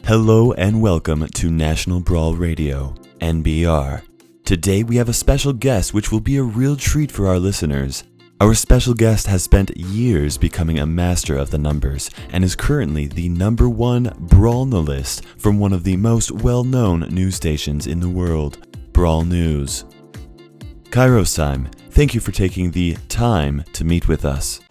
Hello and welcome to National Brawl Radio, NBR. Today we have a special guest which will be a real treat for our listeners. Our special guest has spent years becoming a master of the numbers and is currently the #1 Brawlnalist from one of the most well-known news stations in the world, Brawl News. KairosTime, thank you for taking the time to meet with us.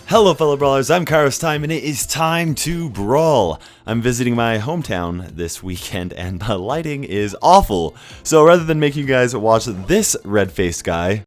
Hello fellow brawlers, I'm KairosTime and it is time to brawl. I'm visiting my hometown this weekend and the lighting is awful. So rather than making you guys watch this red-faced guy,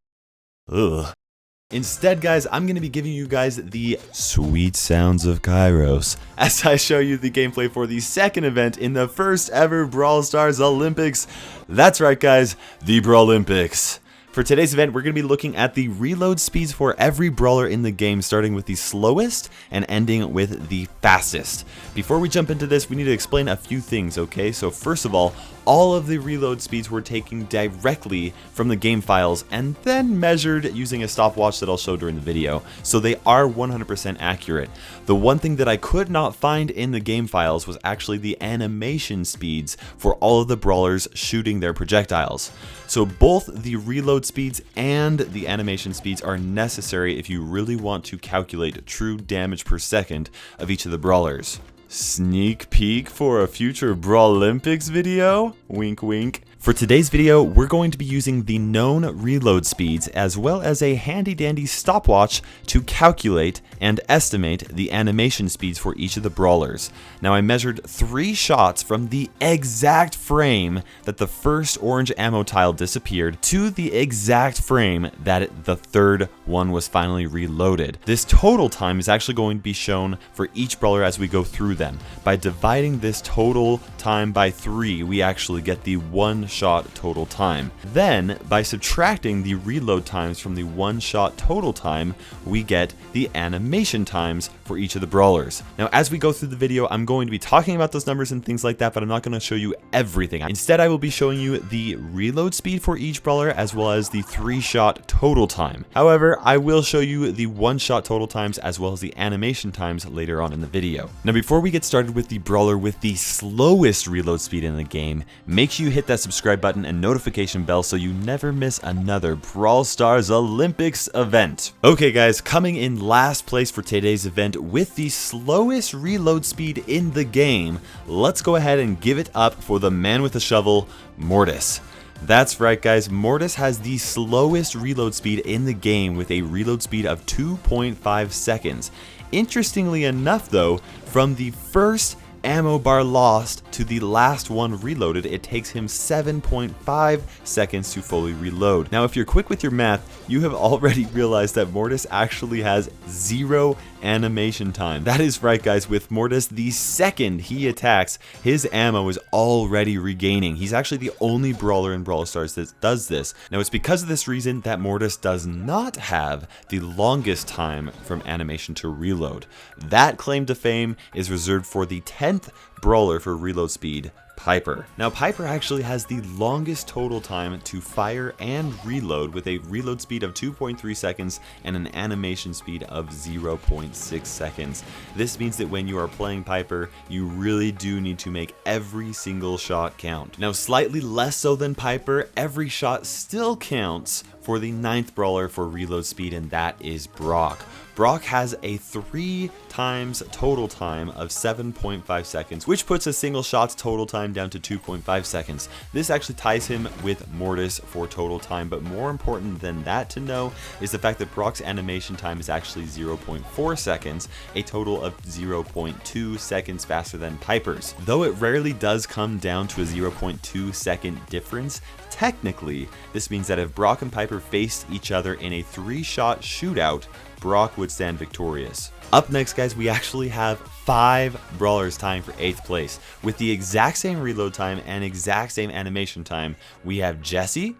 instead guys, I'm going to be giving you guys the sweet sounds of Kairos as I show you the gameplay for the second event in the first ever Brawl Stars Olympics. That's right guys, the Brawl Olympics. For today's event, we're going to be looking at the reload speeds for every brawler in the game, starting with the slowest and ending with the fastest. Before we jump into this, we need to explain a few things, okay? So first of all of the reload speeds were taken directly from the game files and then measured using a stopwatch that I'll show during the video. So they are 100% accurate. The one thing that I could not find in the game files was actually the animation speeds for all of the brawlers shooting their projectiles. So both the reload speeds and the animation speeds are necessary if you really want to calculate true damage per second of each of the brawlers. Sneak peek for a future Brawl Olympics video? Wink wink. For today's video, we're going to be using the known reload speeds as well as a handy dandy stopwatch to calculate and estimate the animation speeds for each of the brawlers. Now I measured 3 shots from the exact frame that the first orange ammo tile disappeared to the exact frame that the third one was finally reloaded. This total time is actually going to be shown for each brawler as we go through them. By dividing this total time by 3, we actually get the 1 shot total time. Then by subtracting the reload times from the 1 shot total time, we get the animation times for each of the brawlers. Now as we go through the video, I'm going to be talking about those numbers and things like that, but I'm not going to show you everything. Instead, I will be showing you the reload speed for each brawler as well as the 3-shot total time. However, I will show you the 1-shot total times as well as the animation times later on in the video. Now before we get started with the brawler with the slowest reload speed in the game, make sure you hit that subscribe button and notification bell so you never miss another Brawl Stars Olympics event. Okay guys, coming in last place for today's event with the slowest reload speed in the game, let's go ahead and give it up for the man with the shovel, Mortis. That's right guys, Mortis has the slowest reload speed in the game with a reload speed of 2.5 seconds. Interestingly enough though, from the first ammo bar lost to the last one reloaded, it takes him 7.5 seconds to fully reload. Now if you're quick with your math, you have already realized that Mortis actually has 0 animation time. That is right guys, with Mortis, the second he attacks, his ammo is already regaining. He's actually the only brawler in Brawl Stars that does this. Now it's because of this reason that Mortis does not have the longest time from animation to reload. That claim to fame is reserved for the 10th brawler for reload speed, Piper. Now Piper actually has the longest total time to fire and reload with a reload speed of 2.3 seconds and an animation speed of 0.6 seconds. This means that when you are playing Piper, you really do need to make every single shot count. Now slightly less so than Piper, every shot still counts for the 9th brawler for reload speed, and that is Brock. Brock has a 3 times total time of 7.5 seconds, which puts a single shot's total time down to 2.5 seconds. This actually ties him with Mortis for total time, but more important than that to know is the fact that Brock's animation time is actually 0.4 seconds, a total of 0.2 seconds faster than Piper's. Though it rarely does come down to a 0.2 second difference, technically, this means that if Brock and Piper faced each other in a 3-shot shootout, Brock would stand victorious. Up next, guys, we actually have 5 brawlers tying for 8th place. With the exact same reload time and exact same animation time, we have Jesse,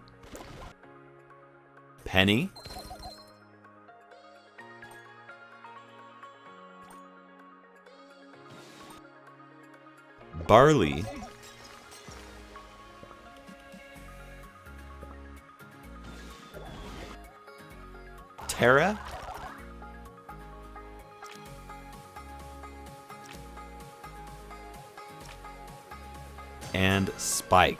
Penny, Barley, Tara, and Spike.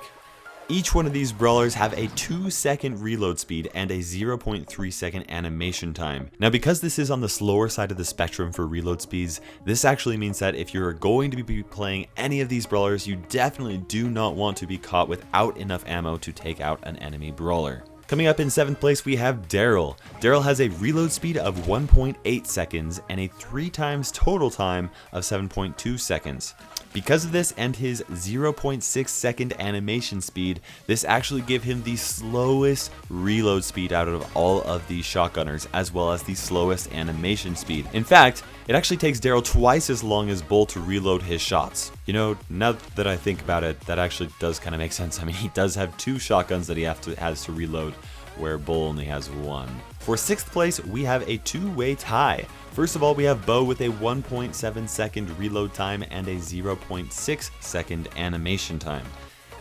Each one of these brawlers have a 2-second reload speed and a 0.3-second animation time. Now, because this is on the slower side of the spectrum for reload speeds, this actually means that if you're going to be playing any of these brawlers, you definitely do not want to be caught without enough ammo to take out an enemy brawler. Coming up in 7th place, we have Darryl. Darryl has a reload speed of 1.8 seconds and a 3 times total time of 7.2 seconds. Because of this and his 0.6 second animation speed, this actually gives him the slowest reload speed out of all of these shotgunners, as well as the slowest animation speed. In fact, it actually takes Darryl twice as long as Bull to reload his shots. You know, now that I think about it, that actually does kind of make sense. I mean, he does have 2 shotguns that he has to reload, where Bull only has 1. For 6th place, we have a 2-way tie. First of all, we have Bo with a 1.7 second reload time and a 0.6 second animation time.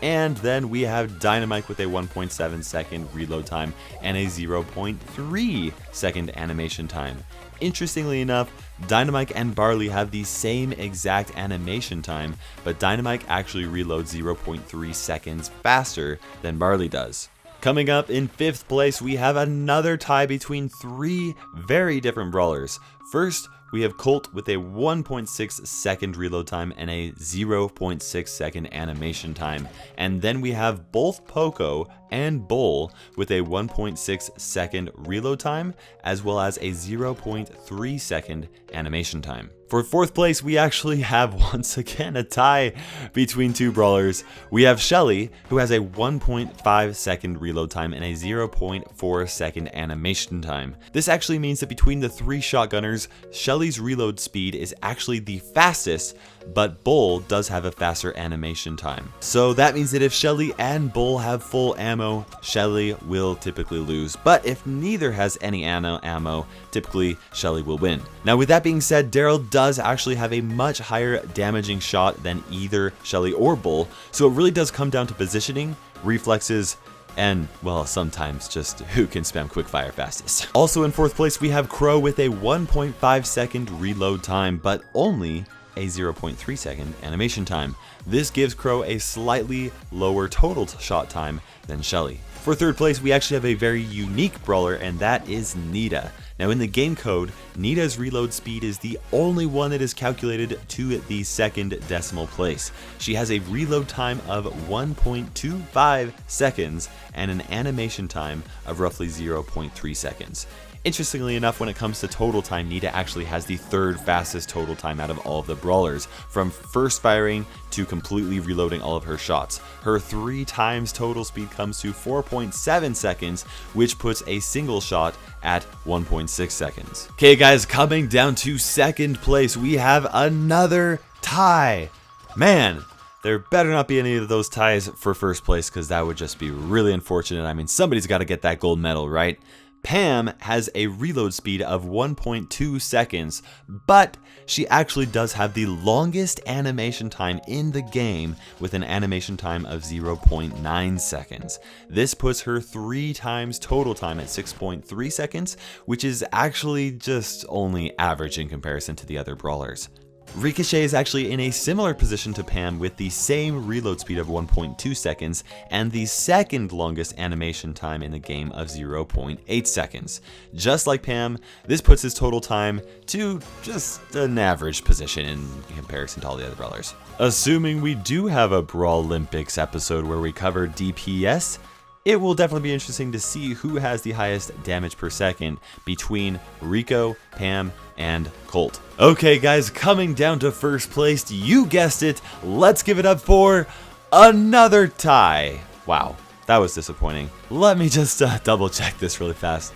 And then we have Dynamite with a 1.7 second reload time and a 0.3 second animation time. Interestingly enough, Dynamite and Barley have the same exact animation time, but Dynamite actually reloads 0.3 seconds faster than Barley does. Coming up in 5th place, we have another tie between 3 very different brawlers. First, we have Colt with a 1.6 second reload time and a 0.6 second animation time. And then we have both Poco and Bull with a 1.6 second reload time, as well as a 0.3 second animation time. For 4th place, we actually have once again a tie between 2 brawlers. We have Shelly, who has a 1.5 second reload time and a 0.4 second animation time. This actually means that between the 3 shotgunners, Shelly's reload speed is actually the fastest, but Bull does have a faster animation time. So that means that if Shelly and Bull have full ammo, Shelly will typically lose. But if neither has any ammo, typically Shelly will win. Now, with that being said, Darryl does actually have a much higher damaging shot than either Shelly or Bull, so it really does come down to positioning, reflexes, and, well, sometimes just who can spam quickfire fastest. Also in 4th place, we have Crow with a 1.5 second reload time, but only a 0.3 second animation time. This gives Crow a slightly lower total shot time than Shelly. For 3rd place, we actually have a very unique brawler, and that is Nita. Now, in the game code, Nita's reload speed is the only one that is calculated to the 2nd decimal place. She has a reload time of 1.25 seconds and an animation time of roughly 0.3 seconds. Interestingly enough, when it comes to total time, Nita actually has the 3rd fastest total time out of all of the brawlers, from first firing to completely reloading all of her shots. Her 3 times total speed comes to 4.7 seconds, which puts a single shot at 1.6 seconds. Okay guys, coming down to 2nd place, we have another tie. Man, there better not be any of those ties for 1st place, because that would just be really unfortunate. I mean, somebody's got to get that gold medal, right? Pam has a reload speed of 1.2 seconds, but she actually does have the longest animation time in the game with an animation time of 0.9 seconds. This puts her 3 times total time at 6.3 seconds, which is actually just only average in comparison to the other brawlers. Ricochet is actually in a similar position to Pam with the same reload speed of 1.2 seconds and the 2nd longest animation time in the game of 0.8 seconds. Just like Pam, this puts his total time to just an average position in comparison to all the other brawlers. Assuming we do have a Brawl Olympics episode where we cover DPS, it will definitely be interesting to see who has the highest damage per second between Rico, Pam, and Colt. Okay guys, coming down to 1st place, you guessed it, let's give it up for another tie. Wow, that was disappointing. Let me just double check this really fast.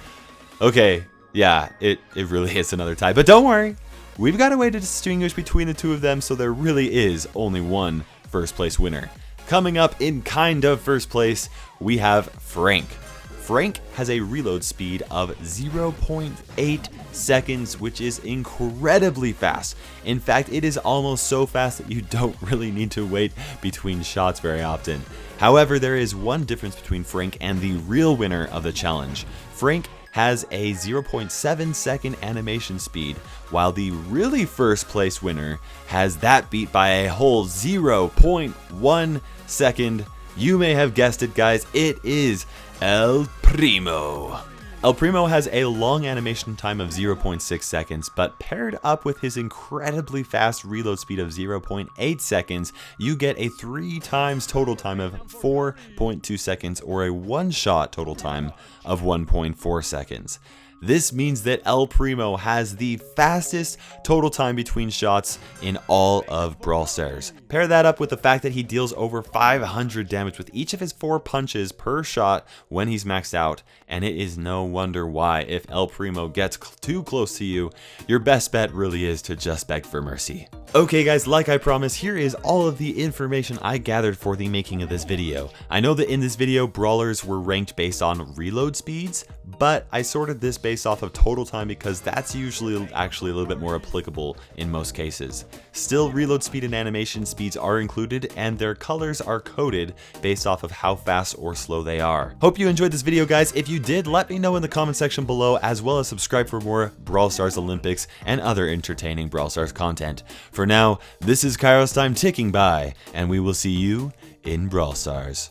Okay, yeah, it really is another tie, but don't worry, we've got a way to distinguish between the 2 of them, so there really is only one 1st place winner. Coming up in kind of 1st place, we have Frank. Frank has a reload speed of 0.8 seconds, which is incredibly fast. In fact, it is almost so fast that you don't really need to wait between shots very often. However, there is one difference between Frank and the real winner of the challenge. Frank has a 0.7 second animation speed, while the really first place winner has that beat by a whole 0.1 second. You may have guessed it, guys, it is El Primo. El Primo has a long animation time of 0.6 seconds, but paired up with his incredibly fast reload speed of 0.8 seconds, you get a 3 times total time of 4.2 seconds, or a one-shot total time of 1.4 seconds. This means that El Primo has the fastest total time between shots in all of Brawl Stars. Pair that up with the fact that he deals over 500 damage with each of his 4 punches per shot when he's maxed out, and it is no wonder why, if El Primo gets too close to you, your best bet really is to just beg for mercy. Okay guys, like I promised, here is all of the information I gathered for the making of this video. I know that in this video, brawlers were ranked based on reload speeds, but I sorted this based off of total time because that's usually actually a little bit more applicable in most cases. Still, reload speed and animation speeds are included, and their colors are coded based off of how fast or slow they are. Hope you enjoyed this video, guys. If you did, let me know in the comment section below, as well as subscribe for more Brawl Stars Olympics and other entertaining Brawl Stars content. For now, this is KairosTime ticking by, and we will see you in Brawl Stars.